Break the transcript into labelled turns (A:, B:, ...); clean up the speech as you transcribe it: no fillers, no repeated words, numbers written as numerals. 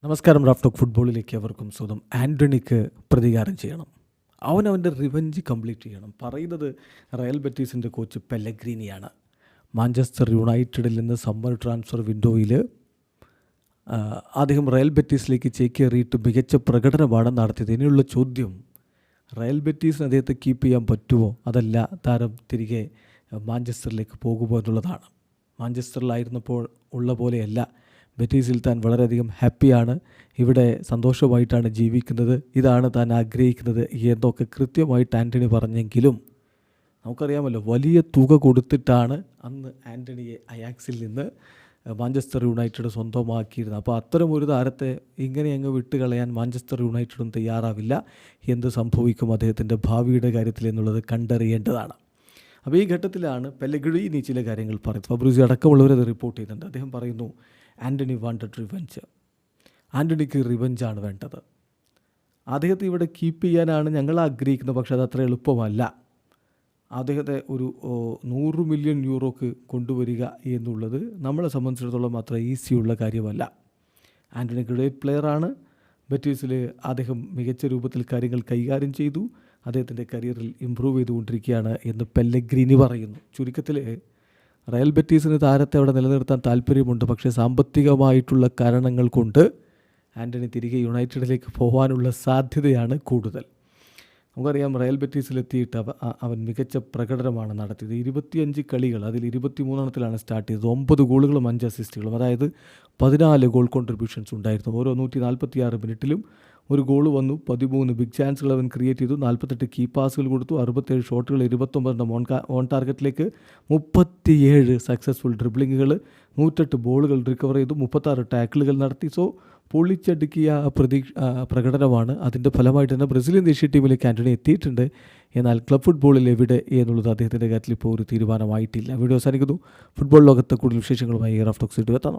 A: നമസ്കാരം. Raf talk ഫുട്ബോളിലേക്ക് അവർക്കും സ്വന്തം. ആൻ്റണിക്ക് പ്രതികാരം ചെയ്യണം. അവൻ്റെ റിവഞ്ച് കംപ്ലീറ്റ് ചെയ്യണം. പറയുന്നത് റയൽ ബെറ്റീസിൻ്റെ കോച്ച് പെല്ലഗ്രീനിയാണ്. മാഞ്ചസ്റ്റർ യുണൈറ്റഡിൽ നിന്ന് സമ്മർ ട്രാൻസ്ഫർ വിൻഡോയിൽ അദ്ദേഹം റയൽ ബെറ്റീസിലേക്ക് ചേക്കേറിയിട്ട് മികച്ച പ്രകടനമാണ് നടത്തിയത്. ഇനിയുള്ള ചോദ്യം, റയൽ ബെറ്റീസിന് അദ്ദേഹത്തെ കീപ്പ് ചെയ്യാൻ പറ്റുമോ, അതല്ല താരം തിരികെ മാഞ്ചസ്റ്ററിലേക്ക് പോകുമോ എന്നുള്ളതാണ്. മാഞ്ചസ്റ്ററിലായിരുന്നപ്പോൾ ഉള്ള പോലെയല്ല. ബെറ്റീസിൽ താൻ വളരെയധികം ഹാപ്പിയാണ്, ഇവിടെ സന്തോഷമായിട്ടാണ് ജീവിക്കുന്നത്, ഇതാണ് താൻ ആഗ്രഹിക്കുന്നത് എന്നൊക്കെ കൃത്യമായിട്ട് ആൻ്റണി പറഞ്ഞെങ്കിലും നമുക്കറിയാമല്ലോ, വലിയ തുക കൊടുത്തിട്ടാണ് അന്ന് ആൻ്റണിയെ അയാക്സിൽ നിന്ന് മാഞ്ചസ്റ്റർ യുണൈറ്റഡ് സ്വന്തമാക്കിയിരുന്നത്. അപ്പോൾ അത്തരം ഒരു താരത്തെ ഇങ്ങനെ അങ്ങ് വിട്ടുകളയാൻ മാഞ്ചസ്റ്റർ യുണൈറ്റഡും തയ്യാറാവില്ല. എന്ത് സംഭവിക്കും അദ്ദേഹത്തിൻ്റെ ഭാവിയുടെ കാര്യത്തിൽ എന്നുള്ളത് കണ്ടറിയേണ്ടതാണ്. അപ്പോൾ ഈ ഘട്ടത്തിലാണ് പെല്ലഗ്രീനി ചില കാര്യങ്ങൾ പറയുന്നത്. ഫബ്രിസിയോ അടക്കമുള്ളവരത് റിപ്പോർട്ട് ചെയ്യുന്നുണ്ട്. അദ്ദേഹം പറയുന്നു, ആൻ്റണി വാണ്ടഡ് റിവഞ്ച്. ആൻ്റണിക്ക് റിവഞ്ചാണ് വേണ്ടത്. അദ്ദേഹത്തെ ഇവിടെ കീപ്പ് ചെയ്യാനാണ് ഞങ്ങൾ ആഗ്രഹിക്കുന്നത്, പക്ഷേ അത് അത്ര എളുപ്പമല്ല. അദ്ദേഹത്തെ ഒരു 100 മില്യൺ യൂറോക്ക് കൊണ്ടുവരിക എന്നുള്ളത് നമ്മളെ സംബന്ധിച്ചിടത്തോളം അത്ര ഈസിയുള്ള കാര്യമല്ല. ആൻ്റണി ഗ്രേറ്റ് പ്ലെയറാണ്. ബെറ്റീസിൽ അദ്ദേഹം മികച്ച രൂപത്തിൽ കാര്യങ്ങൾ കൈകാര്യം ചെയ്തു, അദ്ദേഹത്തിൻ്റെ കരിയറിൽ ഇമ്പ്രൂവ് ചെയ്തുകൊണ്ടിരിക്കുകയാണ് എന്ന് പെല്ലഗ്രീനി പറയുന്നു. ചുരുക്കത്തിൽ റയൽ ബെറ്റീസിന് താരത്തെ അവിടെ നിലനിർത്താൻ താല്പര്യമുണ്ട്, പക്ഷേ സാമ്പത്തികമായിട്ടുള്ള കാരണങ്ങൾ കൊണ്ട് ആൻ്റണി തിരികെ യുണൈറ്റഡിലേക്ക് പോകാനുള്ള സാധ്യതയാണ് കൂടുതൽ. നമുക്കറിയാം, റയൽ ബെറ്റീസിലെത്തിയിട്ട് അവൻ മികച്ച പ്രകടനമാണ് നടത്തിയത്. 25 കളികൾ, അതിൽ 23 സ്റ്റാർട്ട് ചെയ്തത്. 9 ഗോളുകളും 5 അസിസ്റ്റുകളും, അതായത് 14 ഗോൾ കോൺട്രിബ്യൂഷൻസ് ഉണ്ടായിരുന്നു. ഓരോ 146 മിനിറ്റിലും ഒരു ഗോൾ വന്നു. 13 ബിഗ് ചാൻസുകൾ അവൻ ക്രിയേറ്റ് ചെയ്തു. 48 കീ പാസുകൾ കൊടുത്തു. 67 ഷോട്ടുകൾ, 29 ഓൺ ടാർഗറ്റിലേക്ക്, 37 സക്സസ്ഫുൾ ഡ്രിബ്ലിങ്ങുകൾ, 108 ബോളുകൾ റിക്കവർ ചെയ്തു, 36 ടാക്കിളുകൾ നടത്തി. സോ പൊളിച്ചടുക്കിയ പ്രകടനമാണ്. അതിൻ്റെ ഫലമായിട്ട് തന്നെ ബ്രസീലിയൻ ദേശീയ ടീമിലേക്ക് ആൻ്റണി എത്തിയിട്ടുണ്ട്. എന്നാൽ ക്ലബ് ഫുട്ബോളിൽ എവിടെ എന്നുള്ളത് അദ്ദേഹത്തിൻ്റെ കാര്യത്തിൽ ഇപ്പോൾ ഒരു തീരുമാനമായിട്ടില്ല. വീഡിയോ അവസാനിക്കുന്നു. ഫുട്ബോൾ ലോകത്തെ കൂടുതൽ വിശേഷങ്ങളുമായി റാഫ് ടോക്സ് എത്താം.